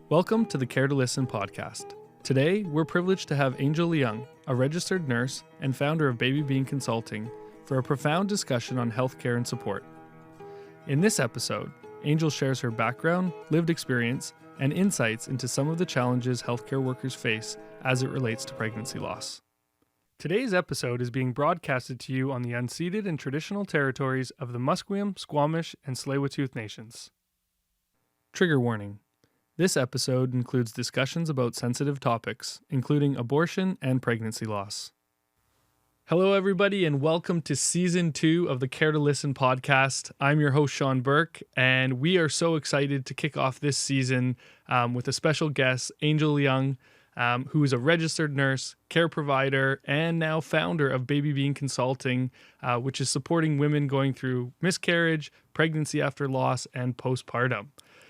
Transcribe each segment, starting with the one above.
Welcome to the Care2Listen podcast. Today, we're privileged to have Angel Leung, a registered nurse and founder of Baby Bean Consulting, for a profound discussion on healthcare and support. In this episode, Angel shares her background, lived experience, and insights into some of the challenges healthcare workers face as it relates to pregnancy loss. Today's episode is being broadcasted to you on the unceded and traditional territories of the Musqueam, Squamish, and Tsleil-Waututh nations. Trigger warning. This episode includes discussions about sensitive topics, including abortion and pregnancy loss. Hello, everybody, and welcome to Season 2 of the Care2Listen podcast. I'm your host, Sean Burke, and we are so excited to kick off this season with a special guest, Angel Leung, who is a registered nurse, care provider, and now founder of Baby Bean Consulting, which is supporting women going through miscarriage, pregnancy after loss, and postpartum.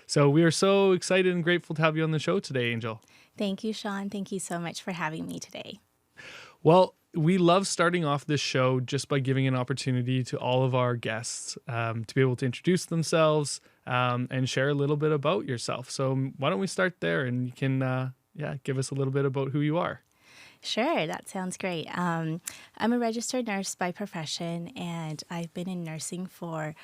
So we are so excited and grateful to have you on the show today, Angel. Thank you, Sean. Thank you so much for having me today. Well, we love starting off this show just by giving an opportunity to all of our guests to be able to introduce themselves and share a little bit about yourself. So why don't we start there, and you can give us a little bit about who you are. Sure, that sounds great. I'm a registered nurse by profession, and I've been in nursing for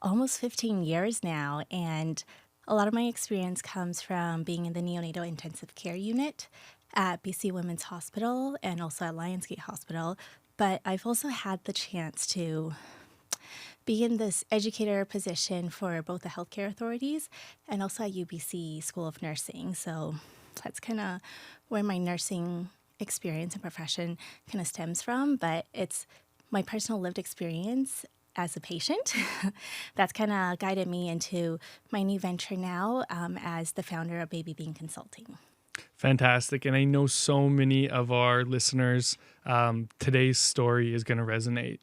almost 15 years now. And a lot of my experience comes from being in the neonatal intensive care unit at BC Women's Hospital and also at Lionsgate Hospital. But I've also had the chance to be in this educator position for both the healthcare authorities and also at UBC School of Nursing. So that's kind of where my nursing experience and profession kind of stems from. But it's my personal lived experience as a patient that's kind of guided me into my new venture now as the founder of Baby Bean Consulting. Fantastic. And I know so many of our listeners, today's story is going to resonate.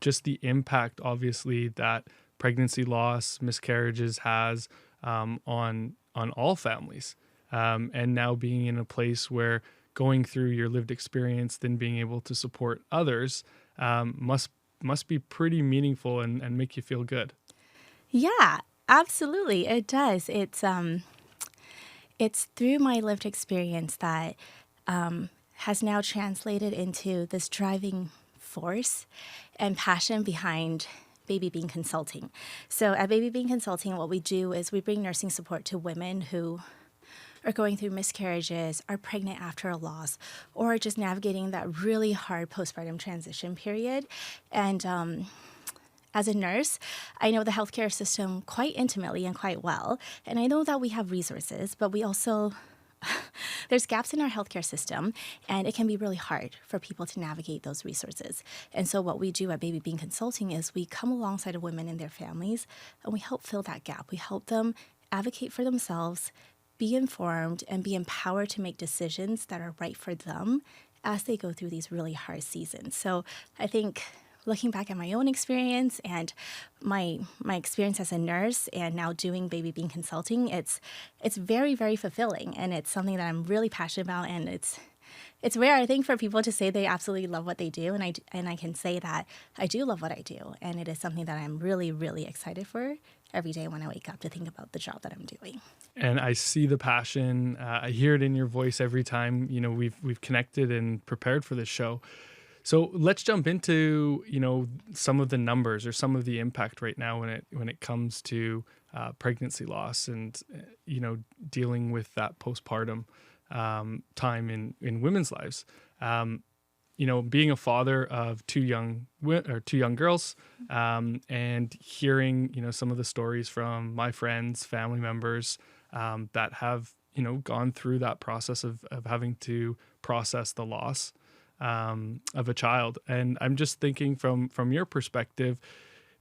Just the impact, obviously, that pregnancy loss, miscarriages has on all families. And now being in a place where going through your lived experience, then being able to support others must be pretty meaningful and make you feel good. Yeah, absolutely. It does. It's through my lived experience that has now translated into this driving force and passion behind Baby Bean Consulting. So at Baby Bean Consulting, what we do is we bring nursing support to women who are going through miscarriages, are pregnant after a loss, or are just navigating that really hard postpartum transition period. And as a nurse, I know the healthcare system quite intimately and quite well. And I know that we have resources, but we also, there's gaps in our healthcare system, and it can be really hard for people to navigate those resources. And so what we do at Baby Bean Consulting is we come alongside of women and their families, and we help fill that gap. We help them advocate for themselves, be informed, and be empowered to make decisions that are right for them as they go through these really hard seasons. So I think looking back at my own experience and my experience as a nurse and now doing Baby Bean Consulting, it's very, very fulfilling, and it's something that I'm really passionate about, and it's rare, I think, for people to say they absolutely love what they do, and I can say that I do love what I do, and it is something that I'm really, really excited for every day when I wake up to think about the job that I'm doing. And I see the passion. I hear it in your voice every time, we've connected and prepared for this show. So let's jump into, some of the numbers or some of the impact right now when it comes to pregnancy loss and, dealing with that postpartum time in women's lives. Being a father of two young girls, and hearing, some of the stories from my friends, family members that have, gone through that process of having to process the loss of a child. And I'm just thinking from your perspective,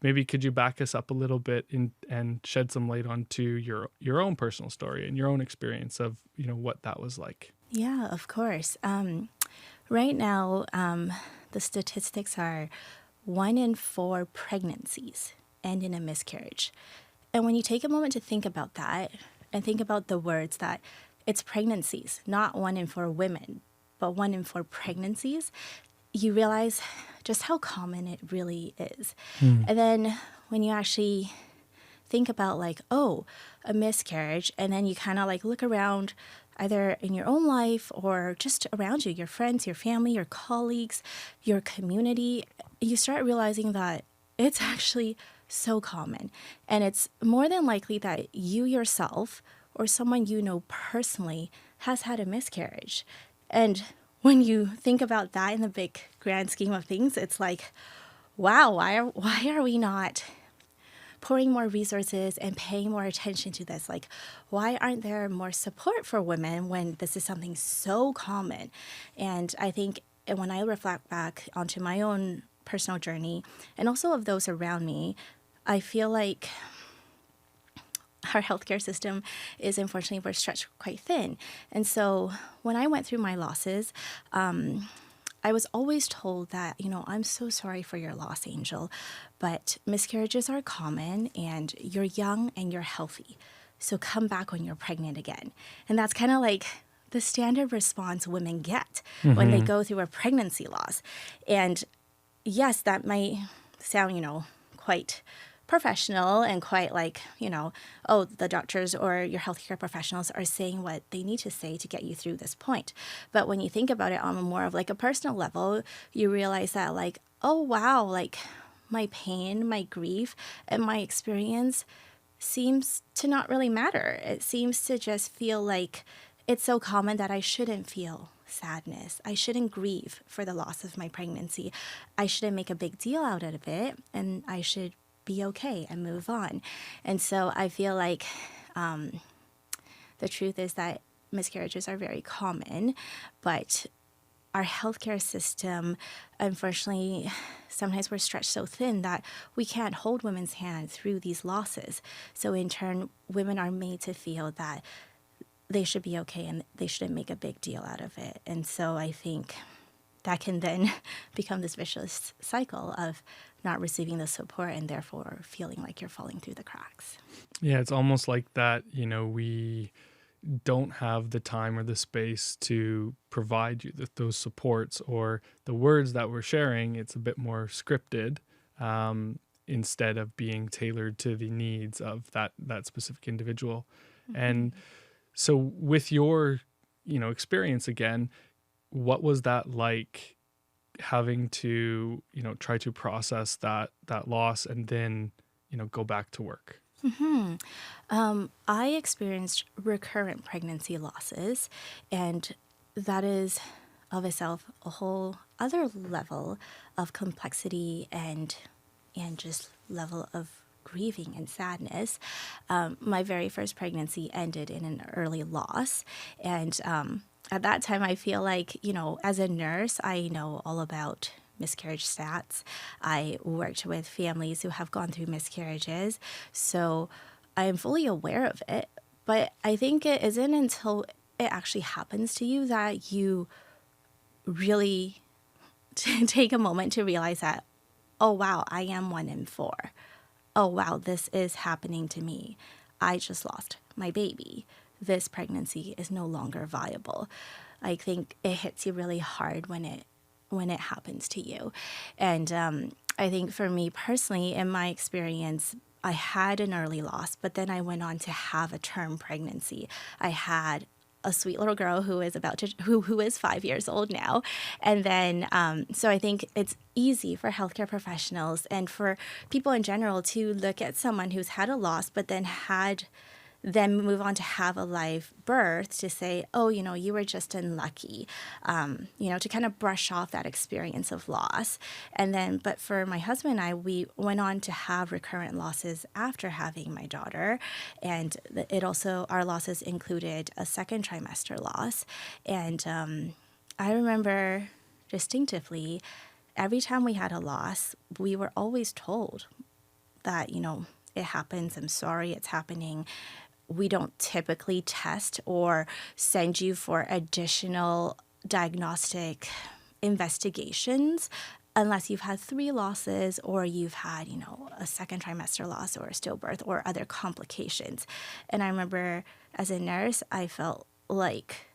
maybe could you back us up a little bit and shed some light onto your own personal story and your own experience of, what that was like? Yeah, of course. Right now, the statistics are 1 in 4 pregnancies end in a miscarriage. And when you take a moment to think about that and think about the words that it's pregnancies, not 1 in 4 women, but 1 in 4 pregnancies, you realize just how common it really is. And then when you actually think about like, oh, a miscarriage, and then you kind of like look around either in your own life or just around you, your friends, your family, your colleagues, your community, you start realizing that it's actually so common. And it's more than likely that you yourself or someone you know personally has had a miscarriage. And when you think about that in the big grand scheme of things, it's like, wow, why are we not pouring more resources and paying more attention to this? Like, why aren't there more support for women when this is something so common? And I think when I reflect back onto my own personal journey and also of those around me, I feel like our healthcare system is, unfortunately, we're stretched quite thin. And so when I went through my losses, I was always told that, I'm so sorry for your loss, Angel, but miscarriages are common and you're young and you're healthy. So come back when you're pregnant again. And that's kind of like the standard response women get when they go through a pregnancy loss. And yes, that might sound, quite professional and quite like, oh, the doctors or your healthcare professionals are saying what they need to say to get you through this point. But when you think about it on a more of like a personal level, you realize that like, oh, wow, like my pain, my grief, and my experience seems to not really matter. It seems to just feel like it's so common that I shouldn't feel sadness. I shouldn't grieve for the loss of my pregnancy. I shouldn't make a big deal out of it, and I should be okay and move on. And so I feel like the truth is that miscarriages are very common, but our healthcare system, unfortunately, sometimes we're stretched so thin that we can't hold women's hand through these losses. So in turn, women are made to feel that they should be okay and they shouldn't make a big deal out of it. And so I think that can then become this vicious cycle of not receiving the support and therefore feeling like you're falling through the cracks. Yeah, it's almost like that, we don't have the time or the space to provide you those supports, or the words that we're sharing, it's a bit more scripted, instead of being tailored to the needs of that specific individual. And so with your, experience again, what was that like, having to, try to process that loss and then, go back to work? I experienced recurrent pregnancy losses, and that is of itself a whole other level of complexity and just level of grieving and sadness. My very first pregnancy ended in an early loss, and at that time, I feel like, as a nurse, I know all about miscarriage stats. I worked with families who have gone through miscarriages, so I am fully aware of it. But I think it isn't until it actually happens to you that you really take a moment to realize that, oh, wow, I am 1 in 4. Oh, wow, this is happening to me. I just lost my baby. This pregnancy is no longer viable. I think it hits you really hard when it happens to you. And I think for me personally, in my experience, I had an early loss, but then I went on to have a term pregnancy. I had a sweet little girl who is who is 5 years old now. And then, so I think it's easy for healthcare professionals and for people in general to look at someone who's had a loss, but then move on to have a live birth to say, oh, you were just unlucky, to kind of brush off that experience of loss. And then, but for my husband and I, we went on to have recurrent losses after having my daughter. And our losses included a second trimester loss. And I remember distinctively, every time we had a loss, we were always told that, it happens. I'm sorry it's happening. We don't typically test or send you for additional diagnostic investigations unless you've had 3 losses or you've had, a second trimester loss or a stillbirth or other complications. And I remember as a nurse, I felt like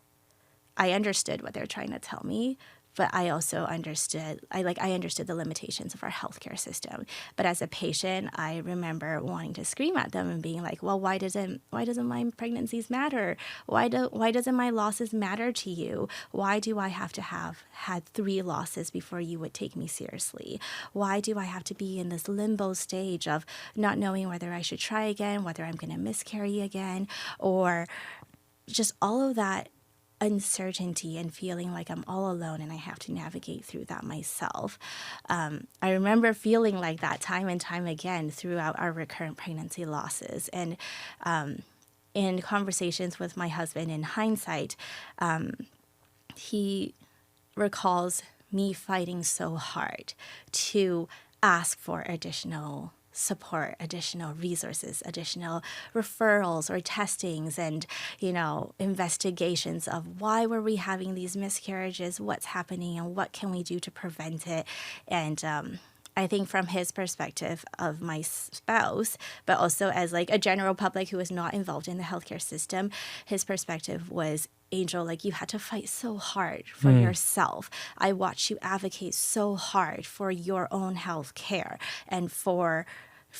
I understood what they're trying to tell me, but I also understood, I understood the limitations of our healthcare system. But as a patient, I remember wanting to scream at them and being like, well, why doesn't my pregnancies matter? Why doesn't my losses matter to you? Why do I have to have had 3 losses before you would take me seriously? Why do I have to be in this limbo stage of not knowing whether I should try again, whether I'm going to miscarry again, or just all of that uncertainty and feeling like I'm all alone and I have to navigate through that myself. I remember feeling like that time and time again throughout our recurrent pregnancy losses. And in conversations with my husband in hindsight, he recalls me fighting so hard to ask for additional support, additional resources, additional referrals or testings and, investigations of why were we having these miscarriages, what's happening, and what can we do to prevent it. And I think from his perspective of my spouse, but also as like a general public who is not involved in the healthcare system, his perspective was, Angel, like you had to fight so hard for yourself. I watched you advocate so hard for your own health care and for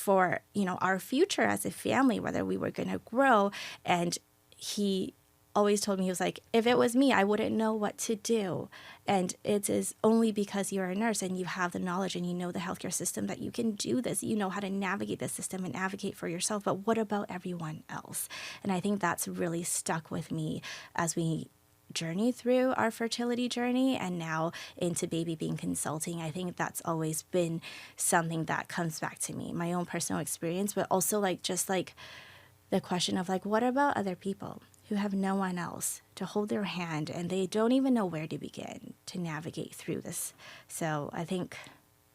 our future as a family, whether we were going to grow. And he always told me, he was like, if it was me, I wouldn't know what to do. And it is only because you're a nurse and you have the knowledge and you know the healthcare system that you can do this. You know how to navigate the system and advocate for yourself. But what about everyone else? And I think that's really stuck with me as we journey through our fertility journey and now into baby being consulting. I think that's always been something that comes back to me, my own personal experience, but also just the question of what about other people who have no one else to hold their hand and they don't even know where to begin to navigate through this. So I think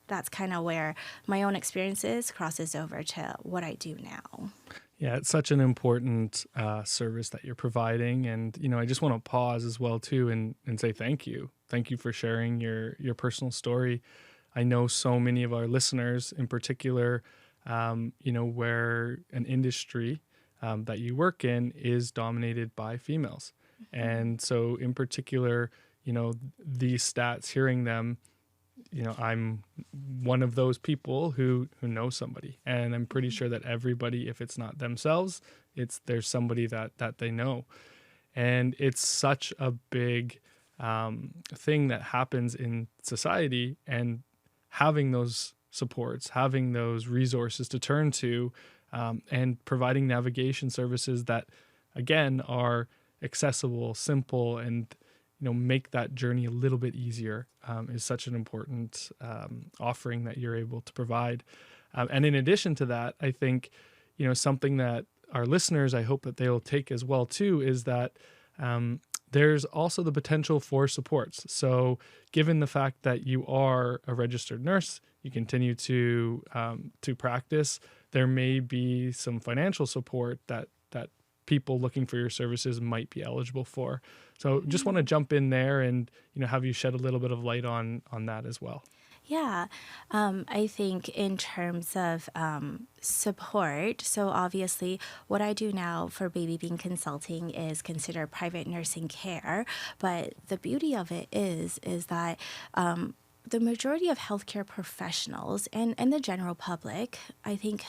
that's kind of where my own experiences crosses over to what I do now. Yeah, it's such an important service that you're providing. And, I just want to pause as well, too, and say thank you. Thank you for sharing your personal story. I know so many of our listeners in particular, where an industry that you work in is dominated by females. Mm-hmm. And so in particular, these stats, hearing them, I'm one of those people who know somebody, and I'm pretty sure that everybody, if it's not themselves, there's somebody that they know. And it's such a big thing that happens in society, and having those supports, having those resources to turn to, and providing navigation services that, again, are accessible, simple, and make that journey a little bit easier is such an important offering that you're able to provide. And in addition to that, I think, something that our listeners, I hope that they'll take as well too, is that there's also the potential for supports. So given the fact that you are a registered nurse, you continue to practice, there may be some financial support that people looking for your services might be eligible for. So just want to jump in there and, have you shed a little bit of light on that as well. Yeah, I think in terms of support, so obviously what I do now for Baby Being Consulting is considered private nursing care, but the beauty of it is that the majority of healthcare professionals and the general public, I think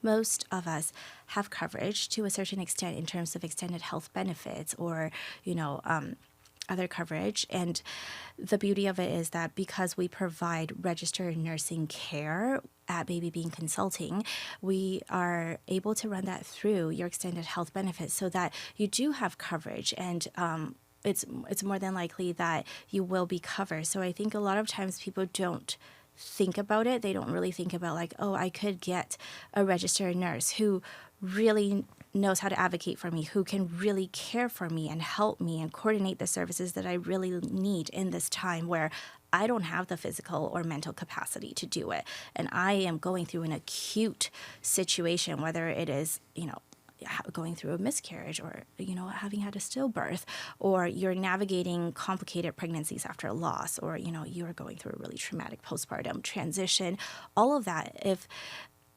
most of us have coverage to a certain extent in terms of extended health benefits or, other coverage. And the beauty of it is that because we provide registered nursing care at Baby Being Consulting, we are able to run that through your extended health benefits so that you do have coverage and it's more than likely that you will be covered. So I think a lot of times people don't think about it. They don't really think about I could get a registered nurse who really knows how to advocate for me, who can really care for me and help me and coordinate the services that I really need in this time where I don't have the physical or mental capacity to do it. And I am going through an acute situation, whether it is, going through a miscarriage or, having had a stillbirth, or you're navigating complicated pregnancies after a loss, or, you're going through a really traumatic postpartum transition, all of that. If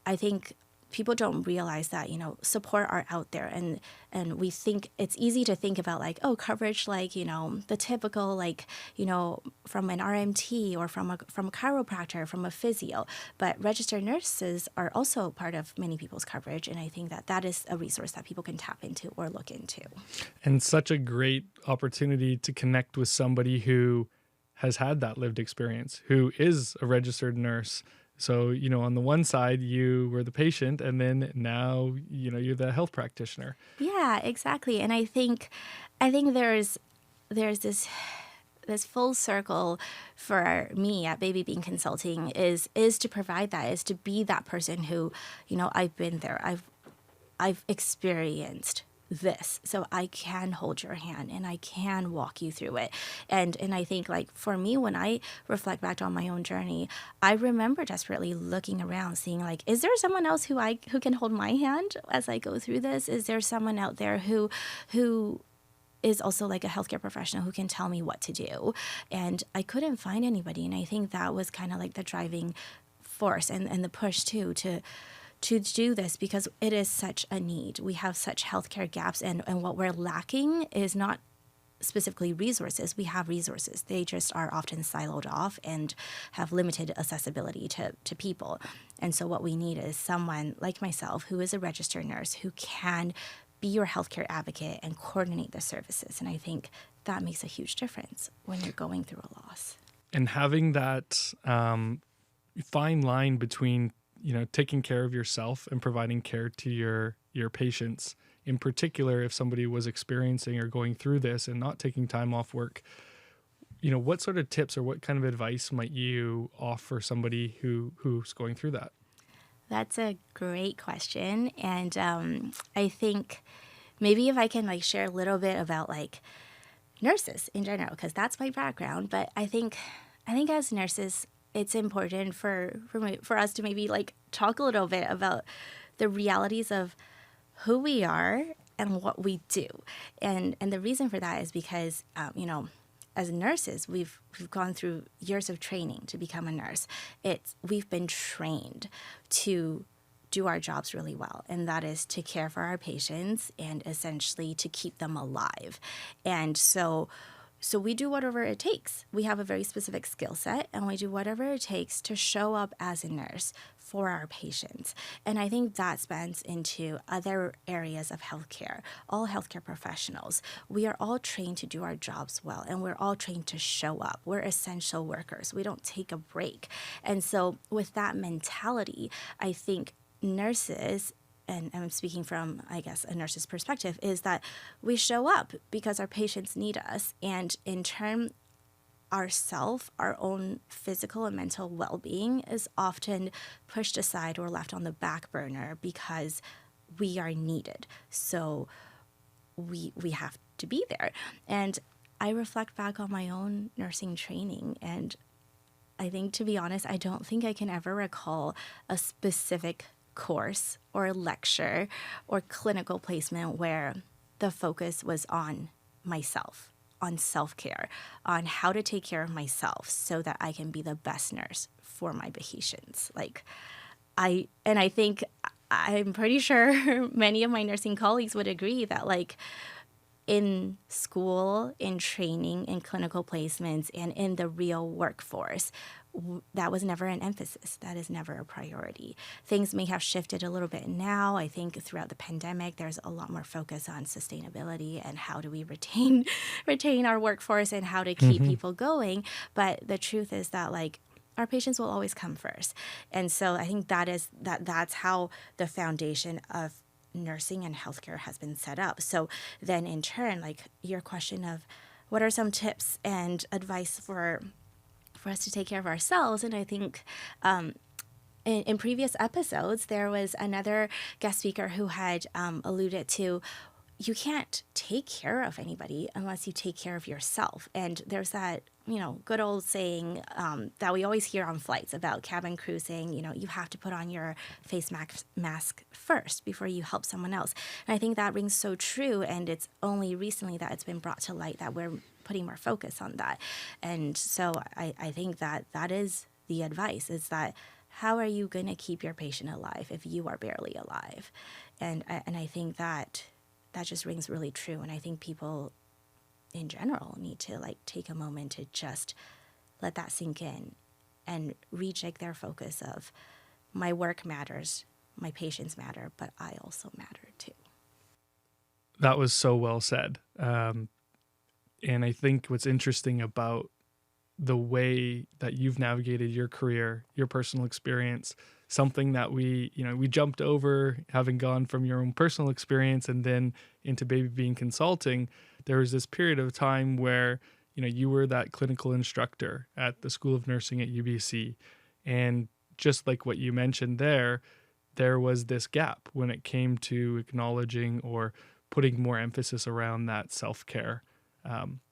I think people don't realize that, support are out there, and we think it's easy to think about like, oh, coverage, like, the typical, like, from an RMT or from a chiropractor, from a physio, but registered nurses are also part of many people's coverage. And I think that is a resource that people can tap into or look into. And such a great opportunity to connect with somebody who has had that lived experience, who is a registered nurse. So, on the one side, you were the patient, and then now, you're the health practitioner. Yeah, exactly. And I think there's this full circle for me at Baby Bean Consulting is to provide that, is to be that person who, I've been there, I've experienced this, so I can hold your hand and I can walk you through it. And I think, like, for me, when I reflect back on my own journey, I remember desperately looking around, seeing like, is there someone else who can hold my hand as I go through this? Is there someone out there who is also like a healthcare professional who can tell me what to do? And I couldn't find anybody. And I think that was kind of like the driving force and the push too, to do this, because it is such a need. We have such healthcare gaps, and what we're lacking is not specifically resources. We have resources. They just are often siloed off and have limited accessibility to people. And so what we need is someone like myself who is a registered nurse who can be your healthcare advocate and coordinate the services. And I think that makes a huge difference when you're going through a loss. And having that fine line between taking care of yourself and providing care to your patients, in particular, if somebody was experiencing or going through this and not taking time off work, what sort of tips or what kind of advice might you offer somebody who's going through that? That's a great question. And I think maybe if I can like share a little bit about like nurses in general, because that's my background. But I think as nurses, it's important for us to maybe like talk a little bit about the realities of who we are and what we do. And the reason for that is because, as nurses, we've gone through years of training to become a nurse. We've been trained to do our jobs really well, and that is to care for our patients and essentially to keep them alive. And so we do whatever it takes. We have a very specific skill set, and we do whatever it takes to show up as a nurse for our patients. And I think that spans into other areas of healthcare. All healthcare professionals, we are all trained to do our jobs well, and we're all trained to show up. We're essential workers. We don't take a break. And so with that mentality, I think nurses, and I'm speaking from, I guess, a nurse's perspective, is that we show up because our patients need us. And in turn, our own physical and mental well-being is often pushed aside or left on the back burner because we are needed. So we have to be there. And I reflect back on my own nursing training, and I think, to be honest, I don't think I can ever recall a specific course or lecture or clinical placement where the focus was on myself, on self-care, on how to take care of myself so that I can be the best nurse for my patients. I think I'm pretty sure many of my nursing colleagues would agree that in school, in training, in clinical placements, and in the real workforce, that was never an emphasis. That is never a priority. Things may have shifted a little bit now. I think throughout the pandemic, there's a lot more focus on sustainability and how do we retain our workforce and how to keep people going. But the truth is that our patients will always come first. And so I think that's how the foundation of nursing and healthcare has been set up. So then in turn, your question of what are some tips and advice for us to take care of ourselves. And I think in previous episodes, there was another guest speaker who had alluded to, you can't take care of anybody unless you take care of yourself. And there's that, good old saying that we always hear on flights about cabin crew saying, you have to put on your face mask first before you help someone else. And I think that rings so true. And it's only recently that it's been brought to light that we're putting more focus on that. And so I think that is the advice, is that how are you going to keep your patient alive if you are barely alive? And I think that just rings really true. And I think people in general need to like take a moment to just let that sink in and recheck their focus of my work matters, my patients matter, but I also matter too. That was so well said. And I think what's interesting about the way that you've navigated your career, your personal experience, something that we jumped over, having gone from your own personal experience and then into Baby Bean Consulting. There was this period of time where, you were that clinical instructor at the School of Nursing at UBC. And just like what you mentioned there was this gap when it came to acknowledging or putting more emphasis around that self-care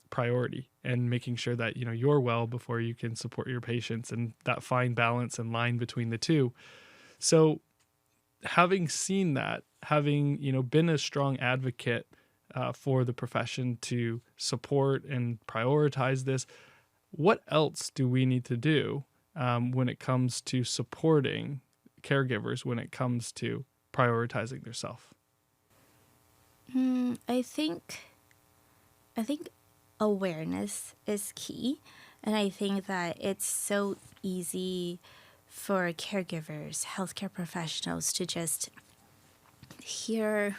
priority and making sure that you're well before you can support your patients, and that fine balance and line between the two. So having seen that, having been a strong advocate for the profession to support and prioritize this, what else do we need to do when it comes to supporting caregivers, when it comes to prioritizing their self? I think awareness is key. And I think that it's so easy for caregivers, healthcare professionals to just hear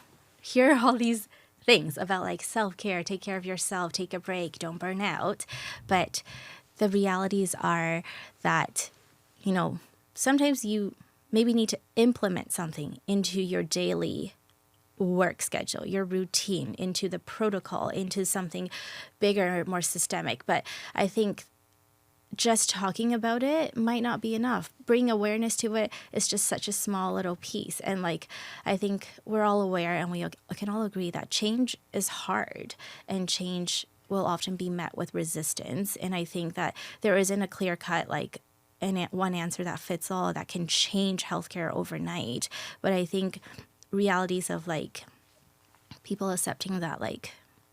all these things about like self-care, take care of yourself, take a break, don't burn out. But the realities are that, sometimes you maybe need to implement something into your daily work schedule, your routine, into the protocol, into something bigger, more systemic. But I think just talking about it might not be enough. Bring awareness to it is just such a small little piece. And I think we're all aware and we can all agree that change is hard and change will often be met with resistance. And I think that there isn't a clear cut, one answer that fits all that can change healthcare overnight. But I think realities of people accepting that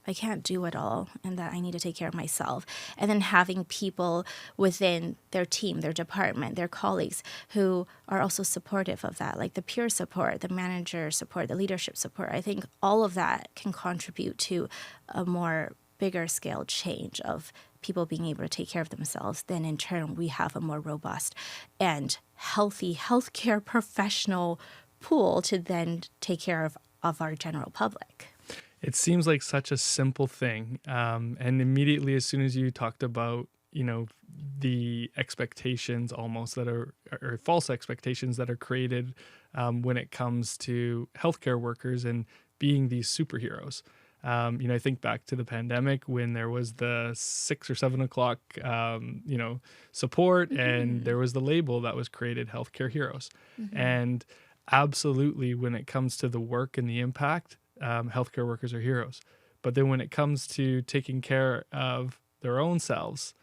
I can't do it all and that I need to take care of myself, and then having people within their team, their department, their colleagues who are also supportive of that, like the peer support, the manager support, the leadership support. I think all of that can contribute to a more bigger scale change of people being able to take care of themselves. Then in turn we have a more robust and healthy healthcare professional pool to then take care of our general public. It seems like such a simple thing. And immediately, as soon as you talked about, the expectations almost that are, or false expectations that are created when it comes to healthcare workers and being these superheroes. I think back to the pandemic when there was the 6 or 7 o'clock, support, and there was the label that was created, healthcare heroes. And absolutely, when it comes to the work and the impact, healthcare workers are heroes. But then when it comes to taking care of their own selves,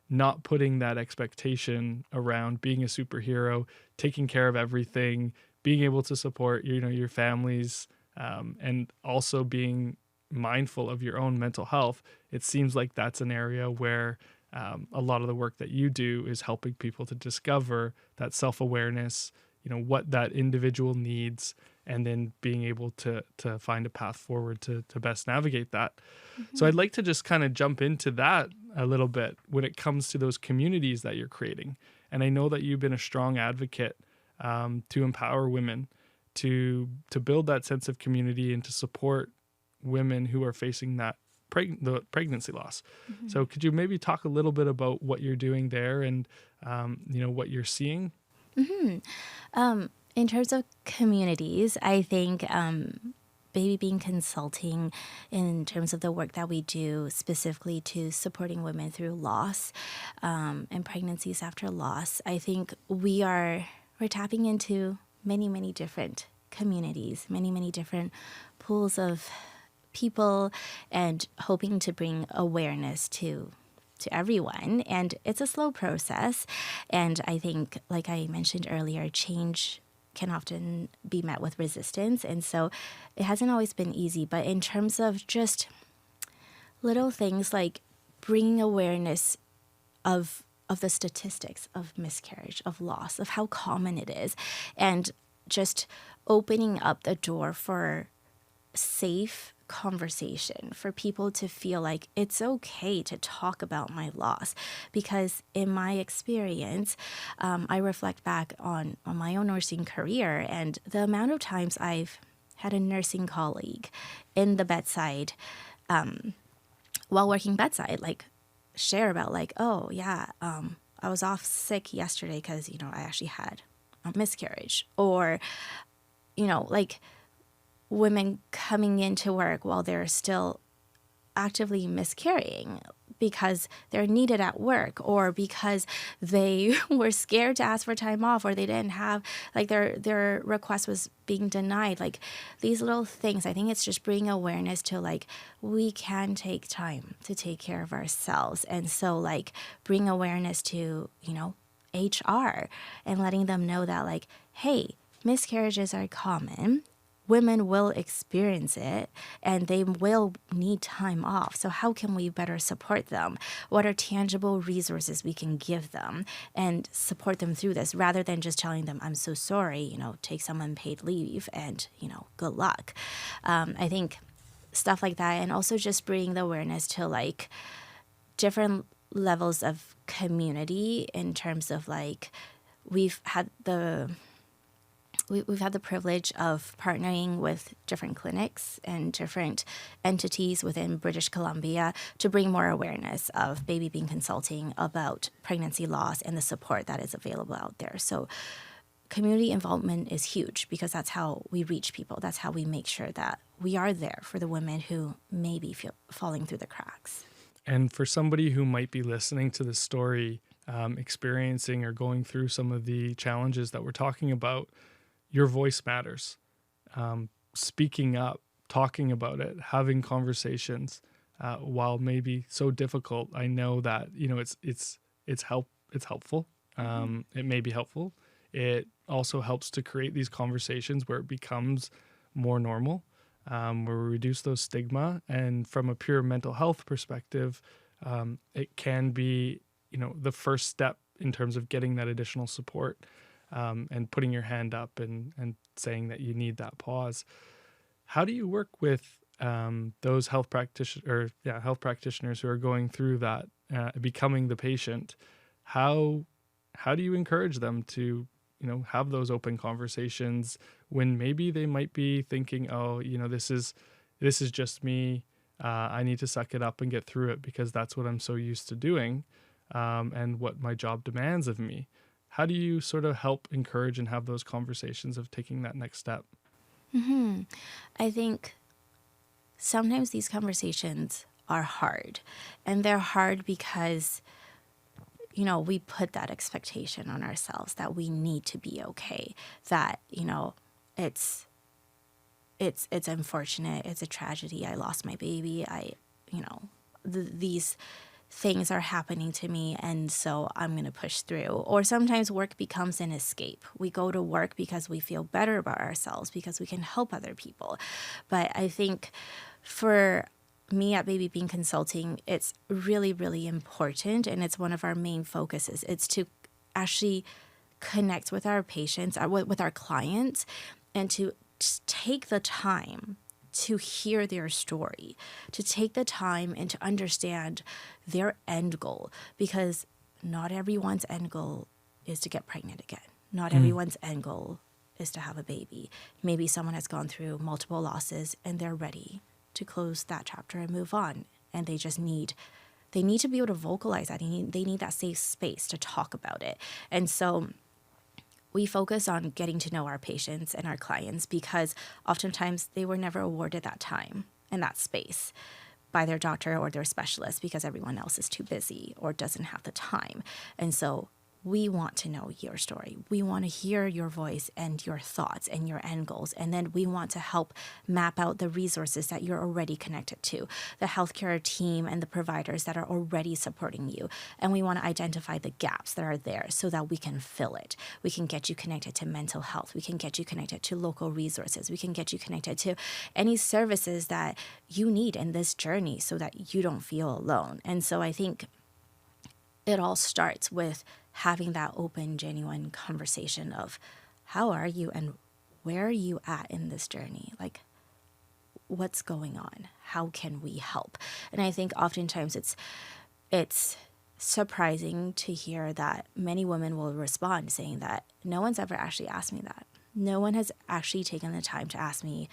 not putting that expectation around being a superhero, taking care of everything, being able to support, your families, and also being mindful of your own mental health, it seems like that's an area where a lot of the work that you do is helping people to discover that self-awareness, what that individual needs, and then being able to find a path forward to best navigate that. So I'd like to just kind of jump into that a little bit when it comes to those communities that you're creating. And I know that you've been a strong advocate to empower women, to build that sense of community and to support women who are facing that the pregnancy loss. So could you maybe talk a little bit about what you're doing there and what you're seeing? In terms of communities, I think Baby Bean Consulting, in terms of the work that we do specifically to supporting women through loss and pregnancies after loss, I think we're tapping into many, many different communities, many, many different pools of people, and hoping to bring awareness to everyone. And it's a slow process. And I think, like I mentioned earlier, change can often be met with resistance. And so it hasn't always been easy. But in terms of just little things like bringing awareness of of the statistics of miscarriage, of loss, of how common it is, and just opening up the door for safe conversation, for people to feel like it's okay to talk about my loss. Because in my experience, I reflect back on my own nursing career and the amount of times I've had a nursing colleague in the bedside, while working bedside, like share about like, oh yeah, I was off sick yesterday because, I actually had a miscarriage. Or, like women coming into work while they're still actively miscarrying because they're needed at work, or because they were scared to ask for time off, or they didn't have, like, their request was being denied. Like, these little things, I think it's just bringing awareness to, like, we can take time to take care of ourselves. And so, like, bring awareness to, HR, and letting them know that, like, hey, miscarriages are common. Women will experience it and they will need time off. So how can we better support them? What are tangible resources we can give them and support them through this, rather than just telling them, I'm so sorry, take some unpaid leave and, good luck. I think stuff like that. And also just bringing the awareness to, like, different levels of community, in terms of, like, we've had the privilege of partnering with different clinics and different entities within British Columbia to bring more awareness of baby being consulting, about pregnancy loss, and the support that is available out there. So community involvement is huge, because that's how we reach people. That's how we make sure that we are there for the women who may be falling through the cracks. And for somebody who might be listening to this story, experiencing or going through some of the challenges that we're talking about, your voice matters. Speaking up, talking about it, having conversations, while maybe so difficult, I know that it's helpful. It may be helpful. It also helps to create these conversations where it becomes more normal, where we reduce those stigma. And from a pure mental health perspective, it can be the first step in terms of getting that additional support. And putting your hand up and saying that you need that pause. How do you work with those health practitioners who are going through that, becoming the patient? How do you encourage them to have those open conversations when maybe they might be thinking, oh, this is just me. I need to suck it up and get through it because that's what I'm so used to doing, and what my job demands of me. How do you sort of help encourage and have those conversations of taking that next step? Mm-hmm. I think sometimes these conversations are hard, and they're hard because, we put that expectation on ourselves that we need to be okay, that, it's unfortunate. It's a tragedy. I lost my baby. These things are happening to me, and so I'm going to push through. Or sometimes work becomes an escape. We go to work because we feel better about ourselves, because we can help other people. But I think for me at Baby Bean Consulting, it's really, really important, and it's one of our main focuses. It's to actually connect with our patients, with our clients, and to take the time to hear their story, to take the time and to understand their end goal, because not everyone's end goal is to get pregnant again. Not everyone's end goal is to have a baby. Maybe someone has gone through multiple losses and they're ready to close that chapter and move on, and they just need to be able to vocalize that. They need that safe space to talk about it. And so we focus on getting to know our patients and our clients, because oftentimes they were never awarded that time and that space by their doctor or their specialist, because everyone else is too busy or doesn't have the time. And so we want to know your story. We want to hear your voice and your thoughts and your end goals. And then we want to help map out the resources that you're already connected to, the healthcare team and the providers that are already supporting you. And we want to identify the gaps that are there so that we can fill it. We can get you connected to mental health. We can get you connected to local resources. We can get you connected to any services that you need in this journey so that you don't feel alone. And so I think it all starts with having that open, genuine conversation of how are you and where are you at in this journey? Like, what's going on? How can we help? And I think oftentimes it's surprising to hear that many women will respond saying that no one's ever actually asked me that. No one has actually taken the time to ask me,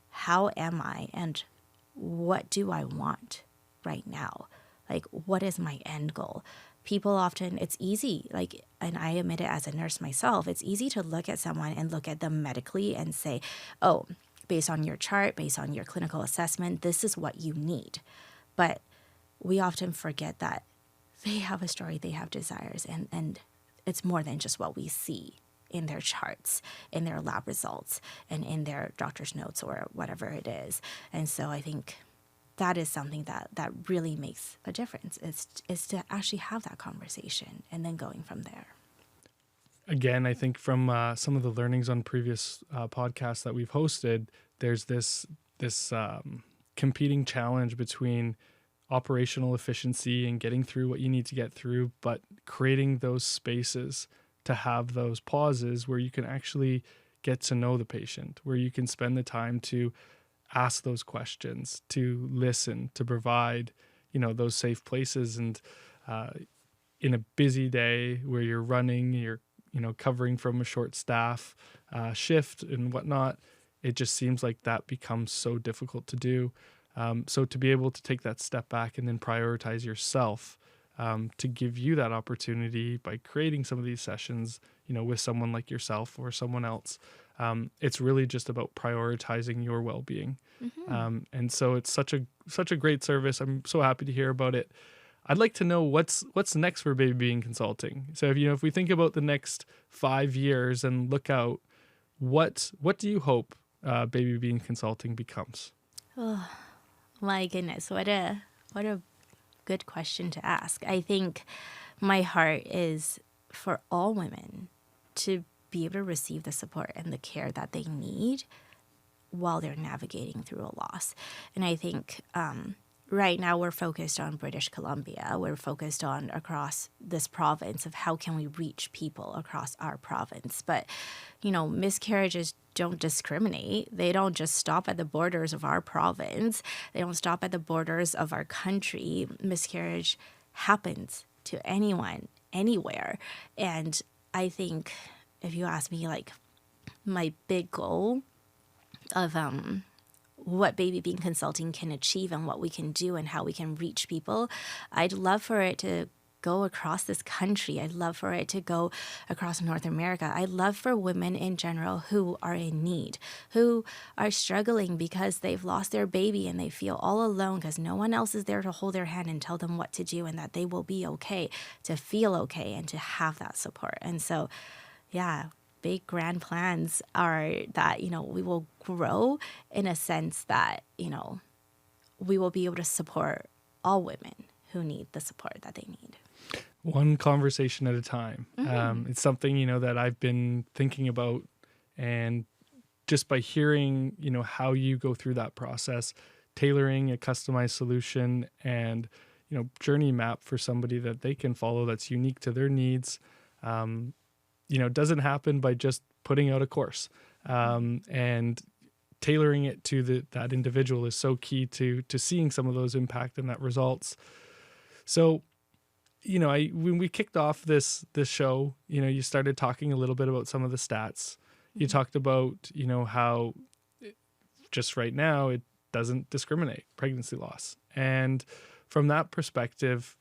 how am I and what do I want right now? Like, what is my end goal? People often, it's easy, like, and I admit it as a nurse myself, it's easy to look at someone and look at them medically and say, oh, based on your chart, based on your clinical assessment, this is what you need. But we often forget that they have a story, they have desires, and it's more than just what we see in their charts, in their lab results, and in their doctor's notes or whatever it is. And so I think that is something that really makes a difference, is to actually have that conversation and then going from there. Again, I think from some of the learnings on previous podcasts that we've hosted, there's this competing challenge between operational efficiency and getting through what you need to get through, but creating those spaces to have those pauses where you can actually get to know the patient, where you can spend the time to ask those questions, to listen, to provide, those safe places. And in a busy day where you're running, you're, covering from a short staff shift and whatnot, it just seems like that becomes so difficult to do. So to be able to take that step back and then prioritize yourself, to give you that opportunity by creating some of these sessions, with someone like yourself or someone else, it's really just about prioritizing your well-being. Mm-hmm. And so it's such a great service. I'm so happy to hear about it. I'd like to know what's next for Baby Being Consulting. So if we think about the next 5 years and look out, what do you hope Baby Being Consulting becomes? Oh my goodness, what a good question to ask. I think my heart is for all women to be able to receive the support and the care that they need while they're navigating through a loss. And I think right now we're focused on British Columbia. We're focused on across this province of how can we reach people across our province. But, miscarriages don't discriminate. They don't just stop at the borders of our province. They don't stop at the borders of our country. Miscarriage happens to anyone, anywhere. And I think if you ask me, like, my big goal of what Baby Being Consulting can achieve and what we can do and how we can reach people, I'd love for it to go across this country. I'd love for it to go across North America. I'd love for women in general who are in need, who are struggling because they've lost their baby and they feel all alone because no one else is there to hold their hand and tell them what to do and that they will be okay, to feel okay and to have that support. And so, yeah, big grand plans are that, we will grow in a sense that, we will be able to support all women who need the support that they need. One conversation at a time. Mm-hmm. It's something, that I've been thinking about, and just by hearing, how you go through that process, tailoring a customized solution and, journey map for somebody that they can follow that's unique to their needs, doesn't happen by just putting out a course. And tailoring it to that individual is so key to seeing some of those impact and that results. So, when we kicked off this show, you started talking a little bit about some of the stats. You talked about, how just right now it doesn't discriminate, pregnancy loss. And from that perspective,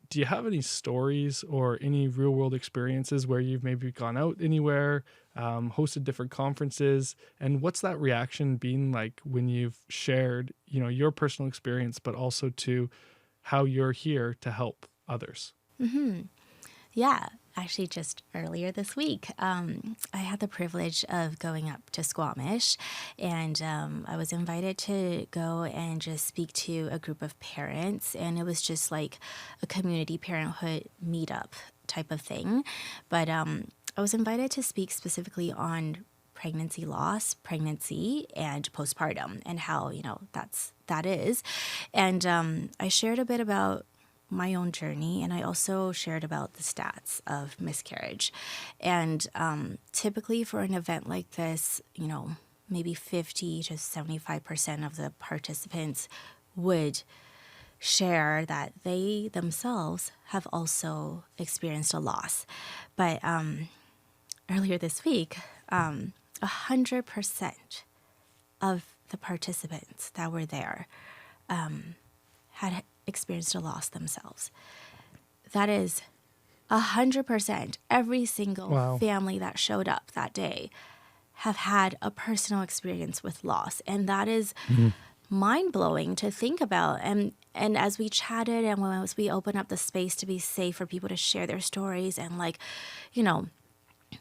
do you have any stories or any real world experiences where you've maybe gone out anywhere, hosted different conferences, and what's that reaction been like when you've shared, your personal experience, but also to how you're here to help others? Mm-hmm. Yeah, actually just earlier this week, I had the privilege of going up to Squamish, and I was invited to go and just speak to a group of parents, and it was just like a community parenthood meetup type of thing. But I was invited to speak specifically on pregnancy loss, pregnancy, and postpartum, and how, that is. And I shared a bit about my own journey, and I also shared about the stats of miscarriage. And typically for an event like this, maybe 50 to 75% of the participants would share that they themselves have also experienced a loss. But earlier this week, 100% of the participants that were there had experienced a loss themselves. That is 100%. Every single Wow. family that showed up that day have had a personal experience with loss. And that is mind-blowing to think about. And as we chatted and as we opened up the space to be safe for people to share their stories and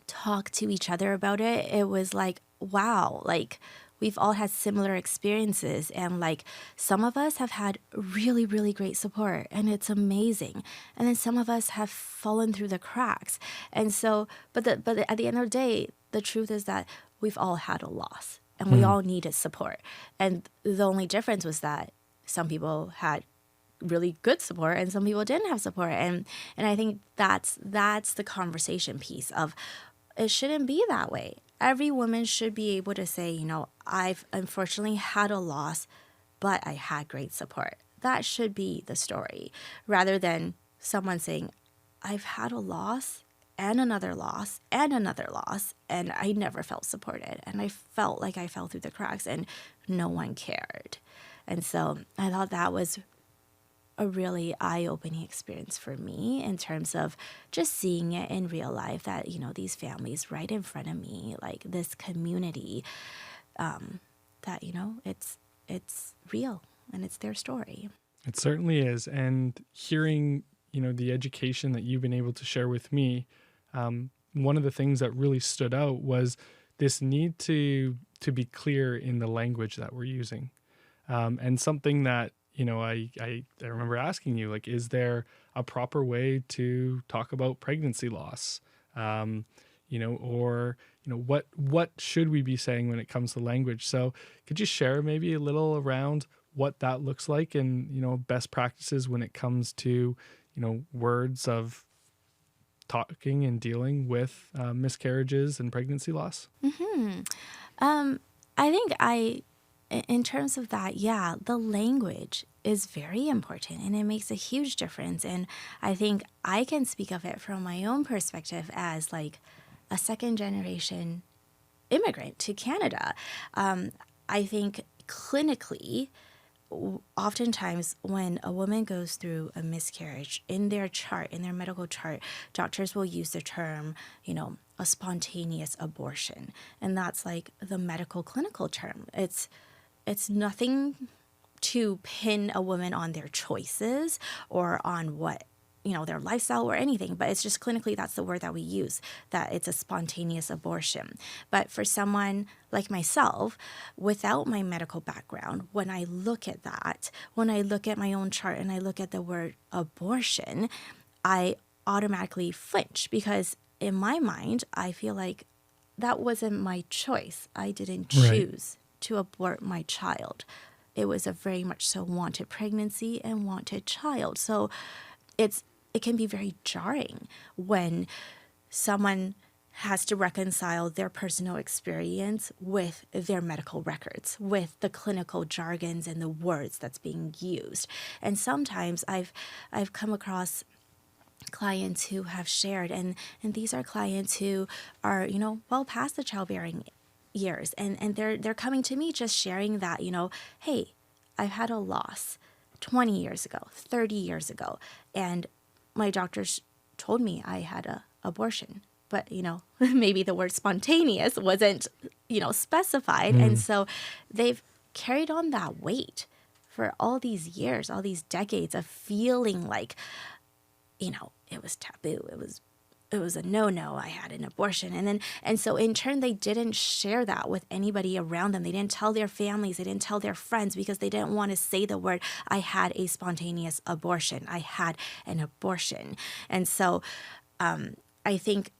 talk to each other about it, it was like, wow, we've all had similar experiences, and some of us have had really, really great support, and it's amazing. And then some of us have fallen through the cracks. And so, but at the end of the day, the truth is that we've all had a loss, and we all needed support. And the only difference was that some people had really good support and some people didn't have support. And I think that's the conversation piece of, it shouldn't be that way. Every woman should be able to say, I've unfortunately had a loss, but I had great support. That should be the story, rather than someone saying, I've had a loss and another loss and another loss, and I never felt supported. And I felt like I fell through the cracks and no one cared. And so I thought that was a really eye-opening experience for me in terms of just seeing it in real life, that, these families right in front of me, this community, that, it's real and it's their story. It certainly is. And hearing, the education that you've been able to share with me, one of the things that really stood out was this need to be clear in the language that we're using. And something that, I remember asking you, is there a proper way to talk about pregnancy loss? What should we be saying when it comes to language? So could you share maybe a little around what that looks like and, best practices when it comes to, words of talking and dealing with miscarriages and pregnancy loss? I think in terms of that, yeah, the language is very important and it makes a huge difference. And I think I can speak of it from my own perspective as a second generation immigrant to Canada. I think clinically, oftentimes when a woman goes through a miscarriage, in their medical chart, doctors will use the term, a spontaneous abortion. And that's the medical clinical term. It's nothing to pin a woman on their choices or on what, their lifestyle or anything, but it's just clinically, that's the word that we use, that it's a spontaneous abortion. But for someone like myself, without my medical background, when I look at that, when I look at my own chart and I look at the word abortion, I automatically flinch, because in my mind, I feel like that wasn't my choice. I didn't choose to abort my child. It was a very much so wanted pregnancy and wanted child. So it can be very jarring when someone has to reconcile their personal experience with their medical records, with the clinical jargons and the words that's being used. And sometimes I've come across clients who have shared, and these are clients who are, well past the childbearing years, and they're coming to me just sharing that, hey, I've had a loss 20 years ago, 30 years ago, and my doctors told me I had a abortion, but maybe the word spontaneous wasn't specified. And so they've carried on that weight for all these years, all these decades of feeling like it was taboo, it was a no-no, I had an abortion. And so in turn, they didn't share that with anybody around them. They didn't tell their families, they didn't tell their friends, because they didn't want to say the word, I had a spontaneous abortion, I had an abortion. And so I think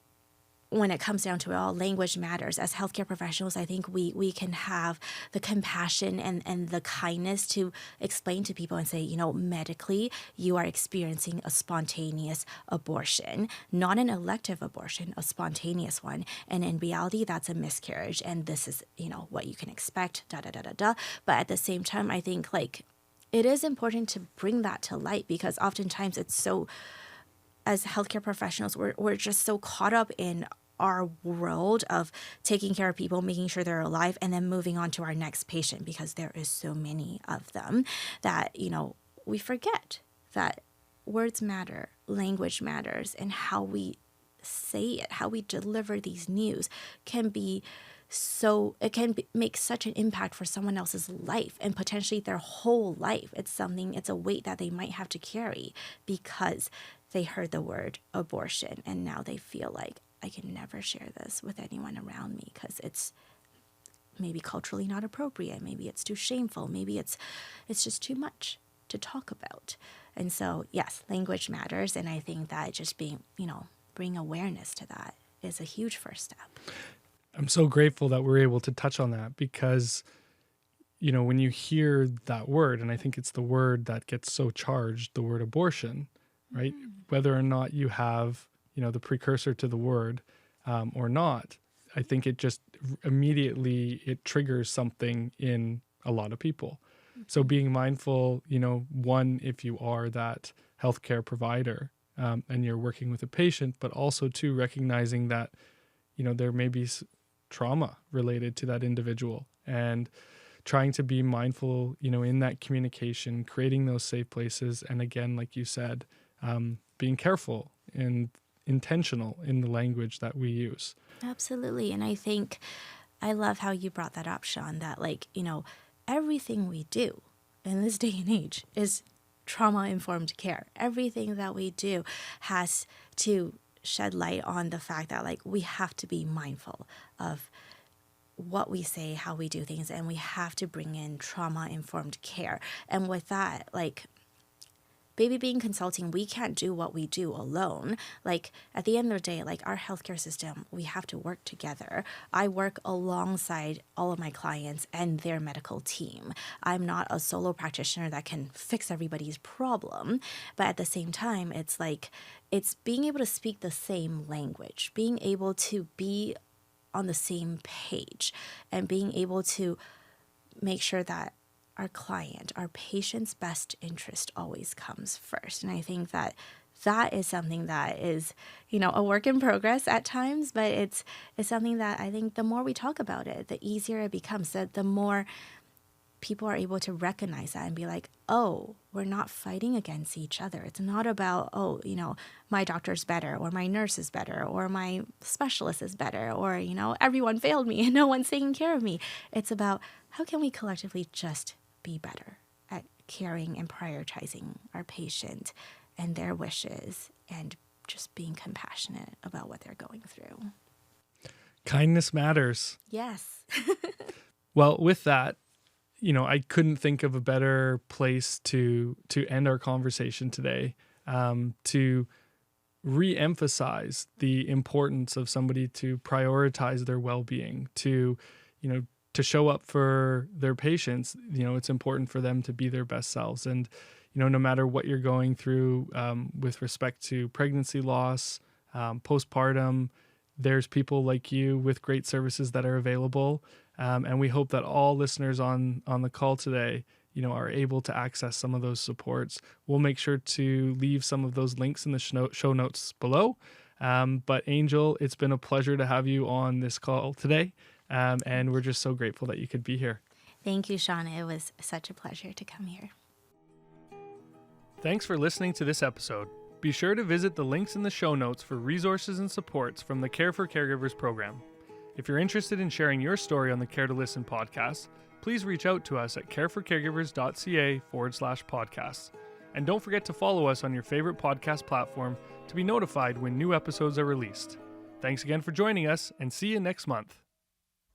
when it comes down to it all, language matters. As healthcare professionals, I think we can have the compassion and the kindness to explain to people and say, medically, you are experiencing a spontaneous abortion, not an elective abortion, a spontaneous one. And in reality, that's a miscarriage. And this is, what you can expect, da, da, da, da, da. But at the same time, I think it is important to bring that to light, because oftentimes it's so, as healthcare professionals, we're just so caught up in our world of taking care of people, making sure they're alive, and then moving on to our next patient, because there is so many of them that, we forget that words matter, language matters, and how we say it, how we deliver these news can be make such an impact for someone else's life and potentially their whole life. It's a weight that they might have to carry because they heard the word abortion and now they feel like, I can never share this with anyone around me because it's maybe culturally not appropriate. Maybe it's too shameful. Maybe it's just too much to talk about. And so, yes, language matters. And I think that just bring awareness to that is a huge first step. I'm so grateful that we're able to touch on that because, when you hear that word, and I think it's the word that gets so charged, the word abortion, right? Mm-hmm. Whether or not you have, the precursor to the word or not, I think it just immediately, it triggers something in a lot of people. Mm-hmm. So being mindful, one, if you are that healthcare provider and you're working with a patient, but also two, recognizing that, there may be trauma related to that individual and trying to be mindful, in that communication, creating those safe places. And again, like you said, being careful and intentional in the language that we use. Absolutely. And I think I love how you brought that up, Sean, that everything we do in this day and age is trauma-informed care. Everything that we do has to shed light on the fact that we have to be mindful of what we say, how we do things, and we have to bring in trauma-informed care. And with that, Baby Being Consulting, we can't do what we do alone. At the end of the day, our healthcare system, we have to work together. I work alongside all of my clients and their medical team. I'm not a solo practitioner that can fix everybody's problem. But at the same time, it's being able to speak the same language, being able to be on the same page, and being able to make sure that our client, our patient's best interest always comes first. And I think that is something that is, a work in progress at times, but it's something that I think the more we talk about it, the easier it becomes, that the more people are able to recognize that and be like, oh, we're not fighting against each other. It's not about, my doctor's better, or my nurse is better, or my specialist is better, or, everyone failed me and no one's taking care of me. It's about how can we collectively just be better at caring and prioritizing our patient and their wishes and just being compassionate about what they're going through. Kindness matters. Yes. Well, with that, I couldn't think of a better place to end our conversation today, to re-emphasize the importance of somebody to prioritize their well-being, to show up for their patients. It's important for them to be their best selves. And, no matter what you're going through with respect to pregnancy loss, postpartum, there's people like you with great services that are available. And we hope that all listeners on the call today, are able to access some of those supports. We'll make sure to leave some of those links in the show notes below. But Angel, it's been a pleasure to have you on this call today. And we're just so grateful that you could be here. Thank you, Sean. It was such a pleasure to come here. Thanks for listening to this episode. Be sure to visit the links in the show notes for resources and supports from the Care for Caregivers program. If you're interested in sharing your story on the Care2Listen podcast, please reach out to us at careforcaregivers.ca/podcasts. And don't forget to follow us on your favorite podcast platform to be notified when new episodes are released. Thanks again for joining us, and see you next month.